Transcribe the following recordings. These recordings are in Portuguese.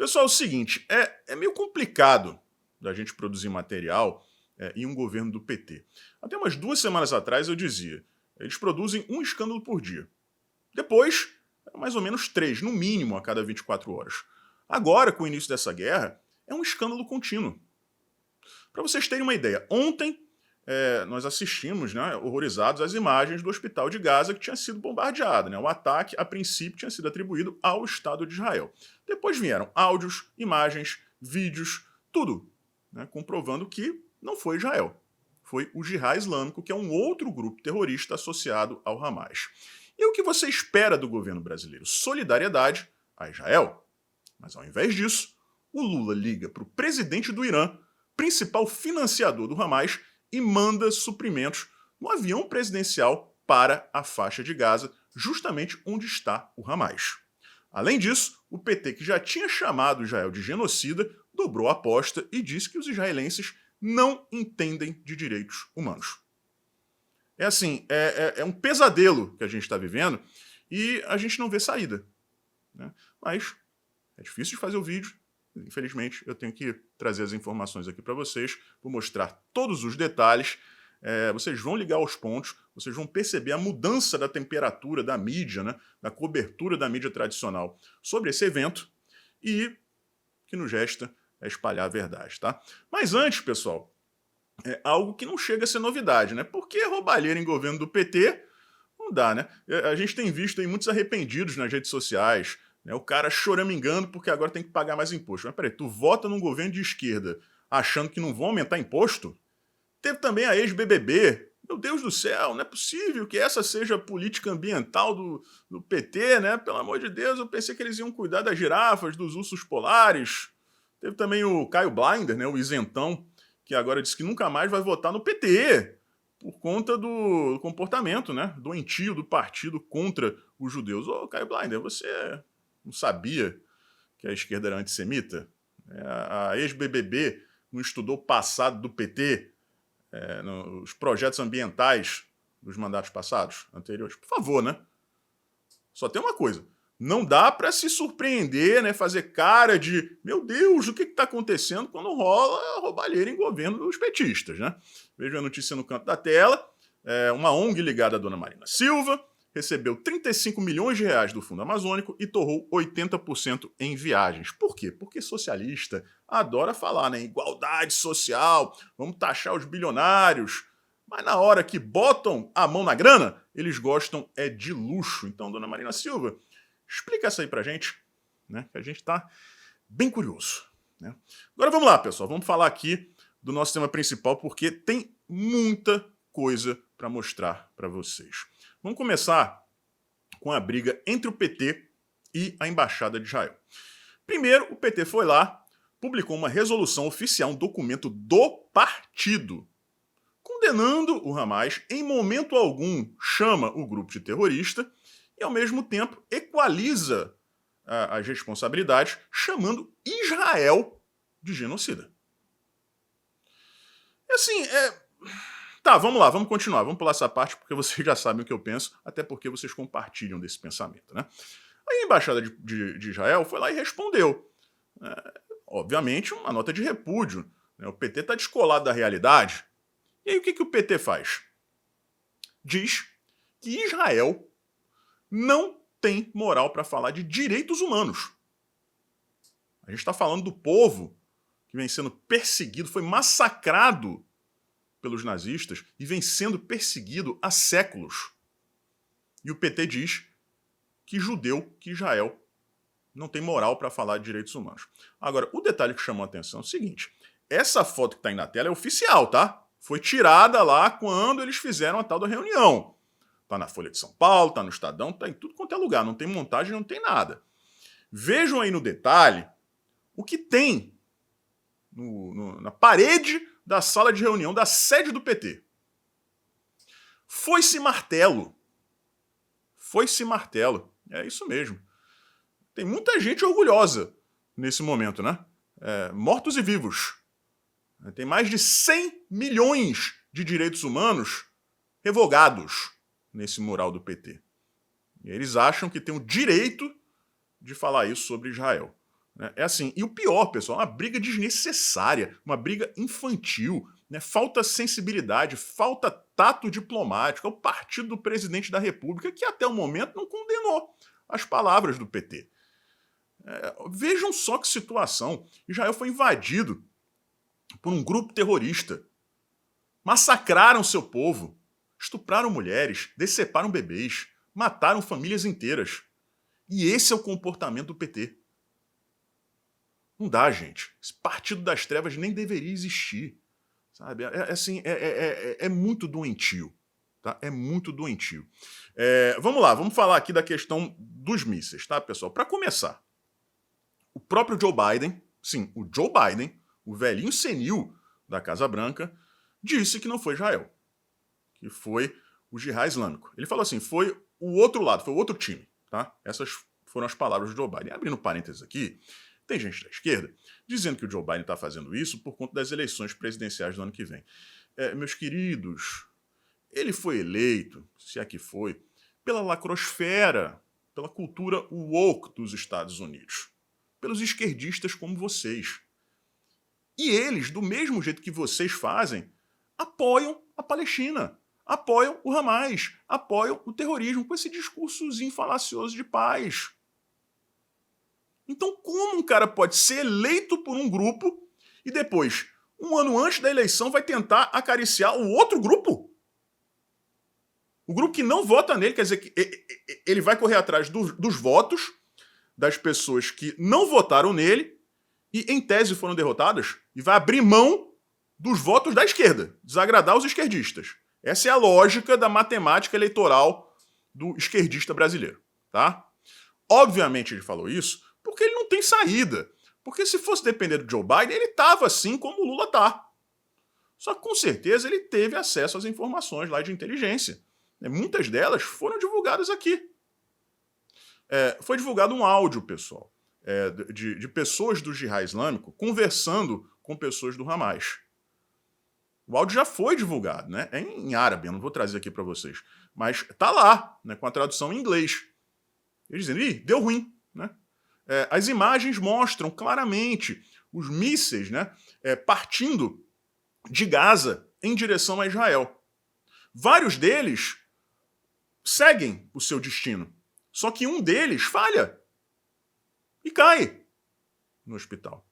Pessoal, é o seguinte, é meio complicado da gente produzir material em um governo do PT. Até umas 2 semanas atrás eu dizia, eles produzem um escândalo por dia. Depois, mais ou menos 3, no mínimo, a cada 24 horas. Agora, com o início dessa guerra, é um escândalo contínuo. Para vocês terem uma ideia, ontem nós assistimos, né, horrorizados, às imagens do hospital de Gaza que tinha sido bombardeado. Né? O ataque, a princípio, tinha sido atribuído ao Estado de Israel. Depois vieram áudios, imagens, vídeos, tudo, né, comprovando que não foi Israel. Foi o Jihad Islâmico, que é um outro grupo terrorista associado ao Hamas. E o que você espera do governo brasileiro? Solidariedade a Israel. Mas ao invés disso, o Lula liga para o presidente do Irã, principal financiador do Hamas, e manda suprimentos no avião presidencial para a faixa de Gaza, justamente onde está o Hamas. Além disso, o PT, que já tinha chamado Israel de genocida, dobrou a aposta e disse que os israelenses não entendem de direitos humanos. É assim, é um pesadelo que a gente está vivendo e a gente não vê saída. Né? Mas é difícil de fazer o vídeo. Infelizmente, eu tenho que trazer as informações aqui para vocês, vou mostrar todos os detalhes, vocês vão ligar os pontos, vocês vão perceber a mudança da temperatura da mídia, né, da cobertura da mídia tradicional sobre esse evento e o que nos resta é espalhar a verdade, tá? Mas antes, pessoal, é algo que não chega a ser novidade, né? Porque roubalheira em governo do PT não dá, né? A gente tem visto aí muitos arrependidos nas redes sociais, né, o cara choramingando porque agora tem que pagar mais imposto. Mas peraí, tu vota num governo de esquerda achando que não vão aumentar imposto? Teve também a ex-BBB. Meu Deus do céu, não é possível que essa seja a política ambiental do PT, né? Pelo amor de Deus, eu pensei que eles iam cuidar das girafas, dos ursos polares. Teve também o Caio Blinder, né, o isentão, que agora disse que nunca mais vai votar no PT por conta do comportamento, né, doentio do partido contra os judeus. Ô, Caio Blinder, você não sabia que a esquerda era antissemita? A ex-BBB não estudou o passado do PT, nos projetos ambientais dos mandatos passados, anteriores? Por favor, né? Só tem uma coisa. Não dá para se surpreender, né, fazer cara de meu Deus, o que está acontecendo quando rola roubalheira em governo dos petistas, né? Veja a notícia no canto da tela. Uma ONG ligada à dona Marina Silva recebeu 35 milhões de reais do Fundo Amazônico e torrou 80% em viagens. Por quê? Porque socialista adora falar, né? Igualdade social, vamos taxar os bilionários. Mas na hora que botam a mão na grana, eles gostam de luxo. Então, dona Marina Silva, explica isso aí pra gente, né? Que a gente tá bem curioso. Né? Agora vamos lá, pessoal. Vamos falar aqui do nosso tema principal, porque tem muita coisa para mostrar para vocês. Vamos começar com a briga entre o PT e a Embaixada de Israel. Primeiro, o PT foi lá, publicou uma resolução oficial, um documento do partido, condenando o Hamas, em momento algum chama o grupo de terrorista e, ao mesmo tempo, equaliza as responsabilidades, chamando Israel de genocida. E assim, Tá, vamos lá, vamos continuar. Vamos pular essa parte porque vocês já sabem o que eu penso, até porque vocês compartilham desse pensamento, né? Aí a Embaixada de Israel foi lá e respondeu. Obviamente, uma nota de repúdio. Né? O PT está descolado da realidade. E aí o que o PT faz? Diz que Israel não tem moral para falar de direitos humanos. A gente está falando do povo que vem sendo perseguido, foi massacrado pelos nazistas e vem sendo perseguido há séculos. E o PT diz que Israel não tem moral para falar de direitos humanos. Agora, o detalhe que chamou a atenção é o seguinte, essa foto que está aí na tela é oficial, tá? Foi tirada lá quando eles fizeram a tal da reunião. Tá na Folha de São Paulo, tá no Estadão, tá em tudo quanto é lugar, não tem montagem, não tem nada. Vejam aí no detalhe o que tem na parede da sala de reunião da sede do PT. Foi-se martelo. Foi-se martelo. É isso mesmo. Tem muita gente orgulhosa nesse momento, né? Mortos e vivos. Tem mais de 100 milhões de direitos humanos revogados nesse mural do PT. E eles acham que tem o direito de falar isso sobre Israel. Né? É assim, e o pior, pessoal, uma briga desnecessária, uma briga infantil, né? Falta sensibilidade, falta tato diplomático. É o partido do presidente da República que até o momento não condenou as palavras do PT. Vejam só que situação. Israel foi invadido por um grupo terrorista. Massacraram seu povo, estupraram mulheres, deceparam bebês, mataram famílias inteiras. E esse é o comportamento do PT. Não dá, gente. Esse partido das trevas nem deveria existir. Sabe? É muito doentio. Tá? É muito doentio. Vamos lá, vamos falar aqui da questão dos mísseis, tá, pessoal? Para começar, o próprio Joe Biden, sim, o Joe Biden, o velhinho senil da Casa Branca, disse que não foi Israel, que foi o Jihad Islâmico. Ele falou assim, foi o outro lado, foi o outro time, tá? Essas foram as palavras do Joe Biden. Abrindo parênteses aqui, tem gente da esquerda dizendo que o Joe Biden está fazendo isso por conta das eleições presidenciais do ano que vem. Meus queridos, ele foi eleito, se é que foi, pela lacrosfera, pela cultura woke dos Estados Unidos, pelos esquerdistas como vocês. E eles, do mesmo jeito que vocês fazem, apoiam a Palestina, apoiam o Hamas, apoiam o terrorismo com esse discursozinho falacioso de paz. Então, como um cara pode ser eleito por um grupo e depois, um ano antes da eleição, vai tentar acariciar o outro grupo? O grupo que não vota nele, quer dizer que ele vai correr atrás dos votos das pessoas que não votaram nele e, em tese, foram derrotadas, e vai abrir mão dos votos da esquerda, desagradar os esquerdistas. Essa é a lógica da matemática eleitoral do esquerdista brasileiro, tá? Obviamente ele falou isso porque ele não tem saída. Porque se fosse depender do Joe Biden, ele estava assim como o Lula tá. Só que com certeza ele teve acesso às informações lá de inteligência. Muitas delas foram divulgadas aqui. Foi divulgado um áudio, pessoal, de pessoas do Jihad Islâmico conversando com pessoas do Hamas. O áudio já foi divulgado, né? É em árabe, eu não vou trazer aqui para vocês. Mas tá lá, né, com a tradução em inglês. Eles dizendo, deu ruim, né? As imagens mostram claramente os mísseis, né, partindo de Gaza em direção a Israel. Vários deles seguem o seu destino. Só que um deles falha e cai no hospital.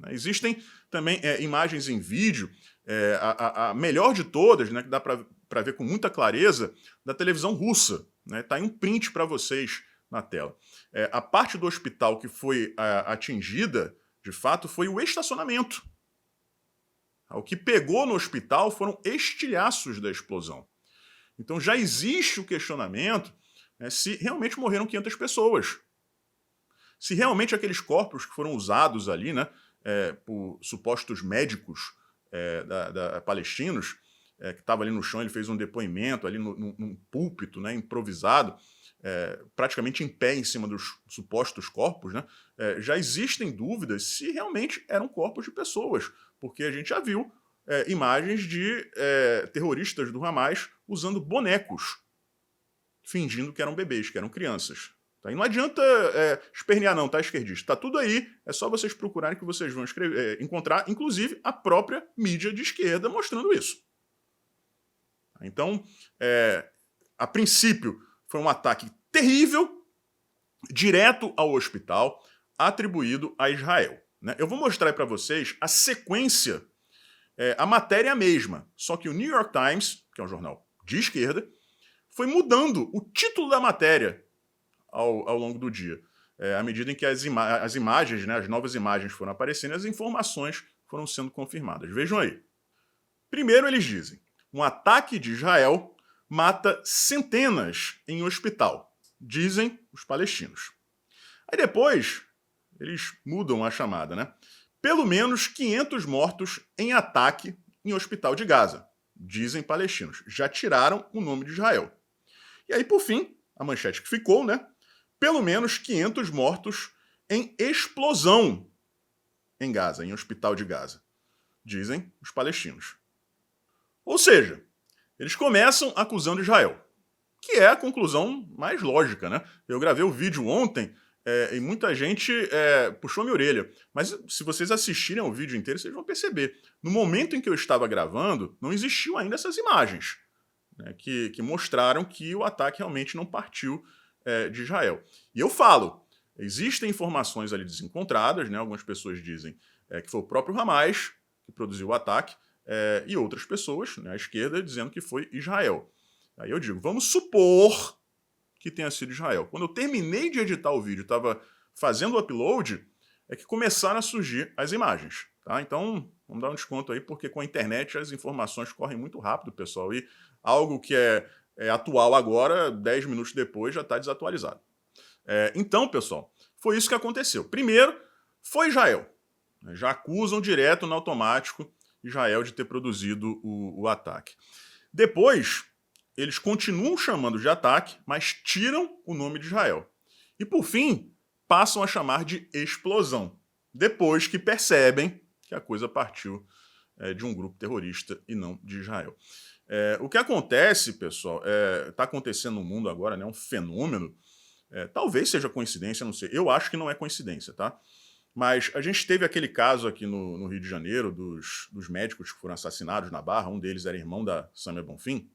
Existem também imagens em vídeo, a melhor de todas, né, que dá para ver com muita clareza, da televisão russa. Tá aí um print para vocês na tela. A parte do hospital que foi atingida, de fato, foi o estacionamento. O que pegou no hospital foram estilhaços da explosão. Então já existe o questionamento, né, se realmente morreram 500 pessoas. Se realmente aqueles corpos que foram usados ali, né, por supostos médicos palestinos, que estava ali no chão, ele fez um depoimento ali num púlpito, né, improvisado, praticamente em pé em cima dos supostos corpos, né, já existem dúvidas se realmente eram corpos de pessoas, porque a gente já viu imagens de terroristas do Hamas usando bonecos, fingindo que eram bebês, que eram crianças. Tá? E não adianta espernear não, tá, esquerdista? Tá tudo aí, é só vocês procurarem que vocês vão encontrar, inclusive, a própria mídia de esquerda mostrando isso. Então, a princípio, foi um ataque terrível, direto ao hospital, atribuído a Israel. Né? Eu vou mostrar para vocês a sequência, a matéria é a mesma, só que o New York Times, que é um jornal de esquerda, foi mudando o título da matéria ao longo do dia. À medida em que as imagens, né, as novas imagens foram aparecendo, as informações foram sendo confirmadas. Vejam aí. Primeiro eles dizem, um ataque de Israel mata centenas em hospital, dizem os palestinos. Aí depois, eles mudam a chamada, né? Pelo menos 500 mortos em ataque em hospital de Gaza, dizem palestinos. Já tiraram o nome de Israel. E aí, por fim, a manchete que ficou, né? Pelo menos 500 mortos em explosão em Gaza, em hospital de Gaza, dizem os palestinos. Ou seja, eles começam acusando Israel, que é a conclusão mais lógica, né? Eu gravei o vídeo ontem e muita gente puxou minha orelha. Mas se vocês assistirem ao vídeo inteiro, vocês vão perceber. No momento em que eu estava gravando, não existiam ainda essas imagens, né, que mostraram que o ataque realmente não partiu de Israel. E eu falo, existem informações ali desencontradas, né, algumas pessoas dizem que foi o próprio Hamas que produziu o ataque, e outras pessoas, né, à esquerda, dizendo que foi Israel. Aí eu digo, vamos supor que tenha sido Israel. Quando eu terminei de editar o vídeo, estava fazendo o upload, é que começaram a surgir as imagens. Tá? Então, vamos dar um desconto aí, porque com a internet as informações correm muito rápido, pessoal, e algo que é atual agora, 10 minutos depois, já está desatualizado. Então, pessoal, foi isso que aconteceu. Primeiro, foi Israel. Já acusam direto no automático Israel de ter produzido o ataque. Depois, eles continuam chamando de ataque, mas tiram o nome de Israel. E, por fim, passam a chamar de explosão, depois que percebem que a coisa partiu de um grupo terrorista e não de Israel. O que acontece, pessoal, está acontecendo no mundo agora, né, um fenômeno, talvez seja coincidência, não sei, eu acho que não é coincidência, tá? Mas a gente teve aquele caso aqui no Rio de Janeiro dos médicos que foram assassinados na Barra, um deles era irmão da Samia Bonfim,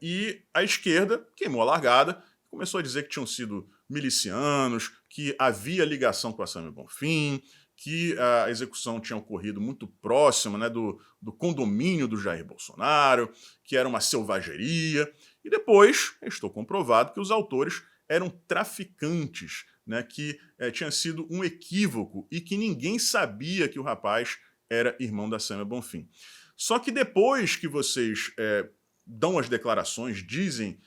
e a esquerda queimou a largada, começou a dizer que tinham sido milicianos, que havia ligação com a Samia Bonfim, que a execução tinha ocorrido muito próxima, né, do condomínio do Jair Bolsonaro, que era uma selvageria. E depois estou comprovado que os autores eram traficantes, né, que tinha sido um equívoco e que ninguém sabia que o rapaz era irmão da Samia Bonfim. Só que depois que vocês dão as declarações, dizem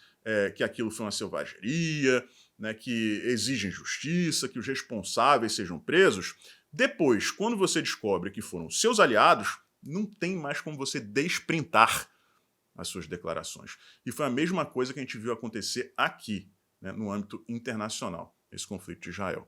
que aquilo foi uma selvageria, né, que exigem justiça, que os responsáveis sejam presos, depois, quando você descobre que foram seus aliados, não tem mais como você desprintar as suas declarações. E foi a mesma coisa que a gente viu acontecer aqui, né, no âmbito internacional, esse conflito de Israel.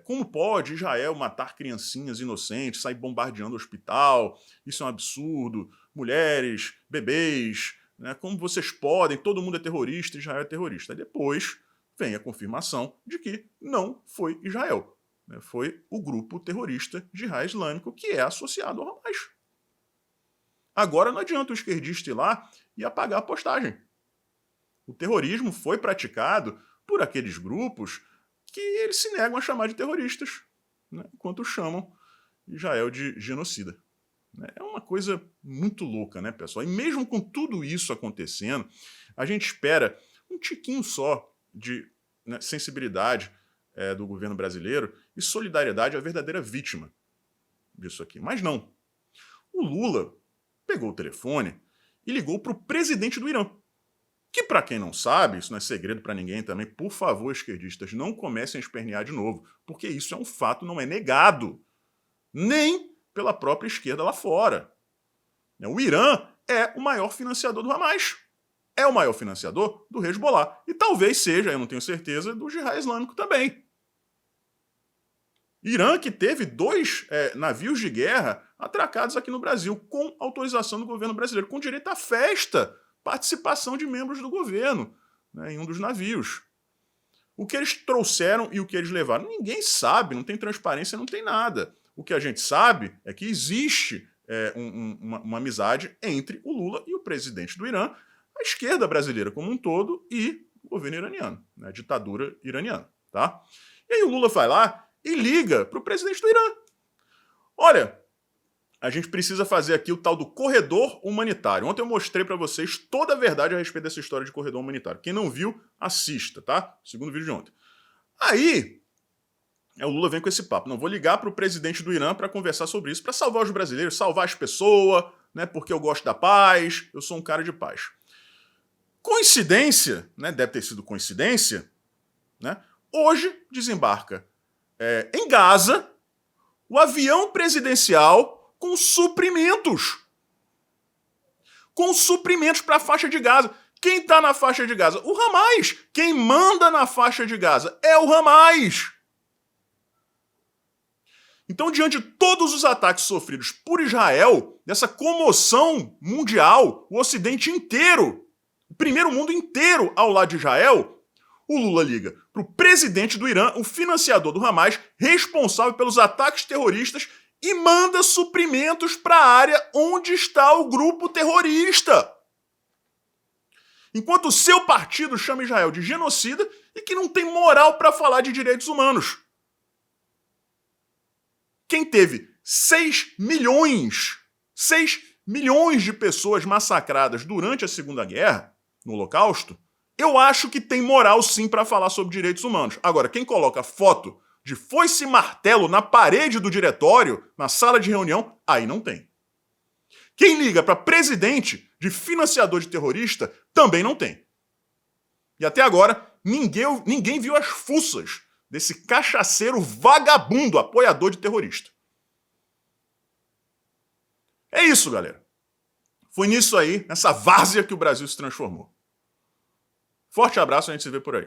Como pode Israel matar criancinhas inocentes, sair bombardeando o hospital? Isso é um absurdo. Mulheres, bebês, né? Como vocês podem? Todo mundo é terrorista, Israel é terrorista. E depois vem a confirmação de que não foi Israel, né? Foi o grupo terrorista Jihad Islâmico, que é associado ao Hamas. Agora não adianta o esquerdista ir lá e apagar a postagem. O terrorismo foi praticado por aqueles grupos que eles se negam a chamar de terroristas, né, enquanto chamam Israel de genocida. É uma coisa muito louca, né, pessoal? E mesmo com tudo isso acontecendo, a gente espera um tiquinho só de sensibilidade do governo brasileiro e solidariedade à verdadeira vítima disso aqui. Mas não. O Lula pegou o telefone e ligou para o presidente do Irã. Que, para quem não sabe, isso não é segredo para ninguém também, por favor, esquerdistas, não comecem a espernear de novo, porque isso é um fato, não é negado, nem pela própria esquerda lá fora. O Irã é o maior financiador do Hamas, é o maior financiador do Hezbollah, e talvez seja, eu não tenho certeza, do Jihad Islâmico também. Irã que teve 2 navios de guerra atracados aqui no Brasil, com autorização do governo brasileiro, com direito à festa, participação de membros do governo, né, em um dos navios. O que eles trouxeram e o que eles levaram, ninguém sabe, não tem transparência, não tem nada. O que a gente sabe é que existe uma amizade entre o Lula e o presidente do Irã, a esquerda brasileira como um todo e o governo iraniano, né, a ditadura iraniana. Tá? E aí o Lula vai lá e liga para o presidente do Irã. Olha, a gente precisa fazer aqui o tal do corredor humanitário. Ontem eu mostrei para vocês toda a verdade a respeito dessa história de corredor humanitário. Quem não viu, assista, tá? Segundo vídeo de ontem. Aí, o Lula vem com esse papo. Não, vou ligar para o presidente do Irã para conversar sobre isso, para salvar os brasileiros, salvar as pessoas, né? Porque eu gosto da paz, eu sou um cara de paz. Coincidência, né? Deve ter sido coincidência, né? Hoje desembarca em Gaza o avião presidencial com suprimentos. Com suprimentos para a faixa de Gaza. Quem está na faixa de Gaza? O Hamas. Quem manda na faixa de Gaza é o Hamas. Então, diante de todos os ataques sofridos por Israel, dessa comoção mundial, o Ocidente inteiro, o primeiro mundo inteiro ao lado de Israel, O Lula liga para o presidente do Irã, o financiador do Hamas, responsável pelos ataques terroristas, e manda suprimentos para a área onde está o grupo terrorista. Enquanto o seu partido chama Israel de genocida e que não tem moral para falar de direitos humanos. Quem teve 6 milhões de pessoas massacradas durante a Segunda Guerra, no Holocausto, eu acho que tem moral sim para falar sobre direitos humanos. Agora, quem coloca foto de foice e martelo na parede do diretório, na sala de reunião, aí não tem. Quem liga para presidente de financiador de terrorista, também não tem. E até agora, ninguém viu as fuças desse cachaceiro vagabundo apoiador de terrorista. É isso, galera. Foi nisso aí, nessa várzea que o Brasil se transformou. Forte abraço, a gente se vê por aí.